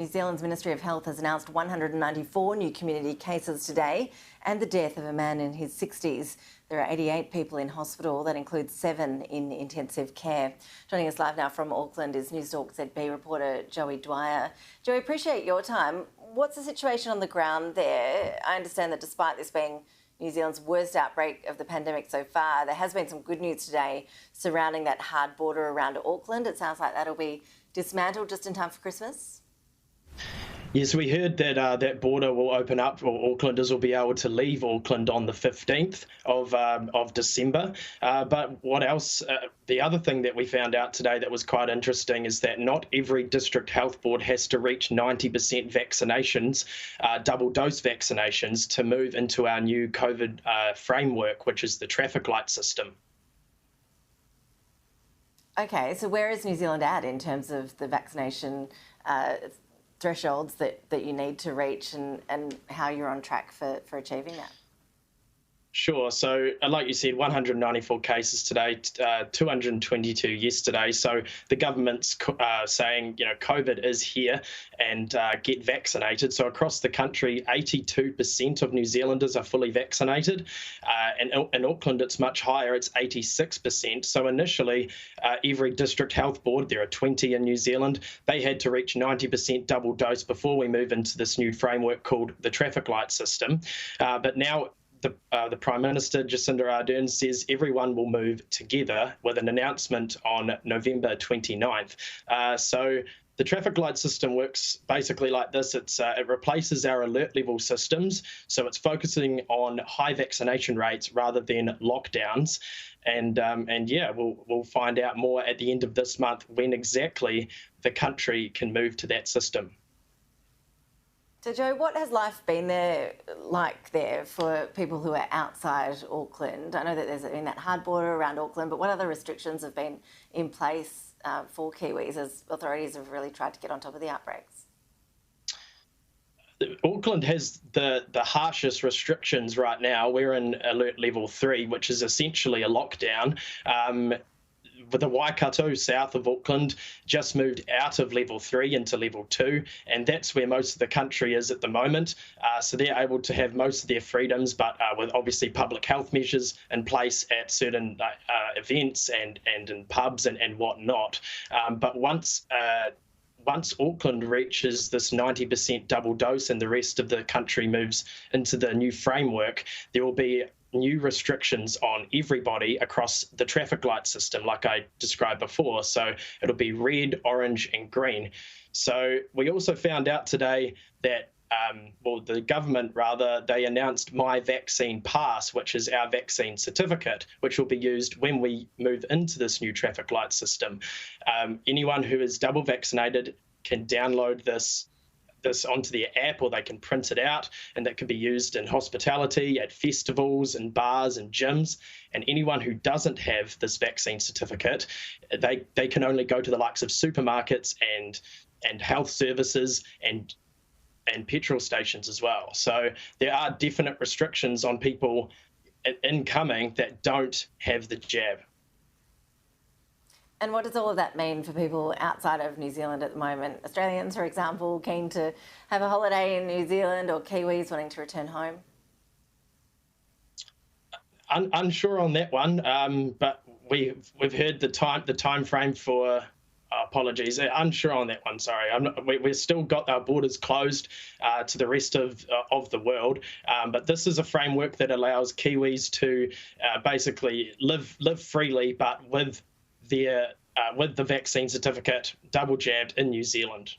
New Zealand's Ministry of Health has announced 194 new community cases today and the death of a man in his 60s. There are 88 people in hospital. That includes 7 in intensive care. Joining us live now from Auckland is Newstalk ZB reporter Joey Dwyer. Joey, appreciate your time. What's the situation on the ground there? I understand that despite this being New Zealand's worst outbreak of the pandemic so far, there has been some good news today surrounding that hard border around Auckland. It sounds like that'll be dismantled just in time for Christmas. Yes, we heard that that border will open up, or Aucklanders will be able to leave Auckland on the 15th of December. But what else? The other thing that we found out today that was quite interesting is that not every district health board has to reach 90% vaccinations, double-dose vaccinations, to move into our new COVID framework, which is the traffic light system. Okay, so where is New Zealand at in terms of the vaccination thresholds that you need to reach and how you're on track for achieving that? Sure. So, like you said, 194 cases today, 222 yesterday. So the government's saying, COVID is here and get vaccinated. So across the country, 82% of New Zealanders are fully vaccinated. And in Auckland, it's much higher. It's 86%. So initially, every district health board, there are 20 in New Zealand, they had to reach 90% double dose before we move into this new framework called the traffic light system. But now, the Prime Minister, Jacinda Ardern, says everyone will move together with an announcement on November 29th. So the traffic light system works basically like this. It replaces our alert level systems. So it's focusing on high vaccination rates rather than lockdowns. And we'll find out more at the end of this month when exactly the country can move to that system. So, Joe, what has life been like there for people who are outside Auckland? I know that there's been that hard border around Auckland, but what other restrictions have been in place for Kiwis as authorities have really tried to get on top of the outbreaks? Auckland has the harshest restrictions right now. We're in alert level 3, which is essentially a lockdown. The Waikato, south of Auckland, just moved out of level 3 into level 2, and that's where most of the country is at the moment. So they're able to have most of their freedoms, but with obviously public health measures in place at certain events and in pubs and whatnot. But once Auckland reaches this 90% double dose and the rest of the country moves into the new framework, there will be new restrictions on everybody across the traffic light system, like I described before. So it'll be red, orange, and green. So we also found out today that, the government, they announced My Vaccine Pass, which is our vaccine certificate, which will be used when we move into this new traffic light system. Anyone who is double vaccinated can download this onto their app, or they can print it out, and that can be used in hospitality, at festivals and bars and gyms. And anyone who doesn't have this vaccine certificate, they can only go to the likes of supermarkets and health services and petrol stations as well. So there are definite restrictions on people incoming that don't have the jab. And what does all of that mean for people outside of New Zealand at the moment? Australians, for example, keen to have a holiday in New Zealand, or Kiwis wanting to return home? Unsure on that one, but we've heard the time frame for. Apologies, unsure on that one. Sorry, we've still got our borders closed to the rest of the world, but this is a framework that allows Kiwis to basically live freely, but with the vaccine certificate double jabbed in New Zealand.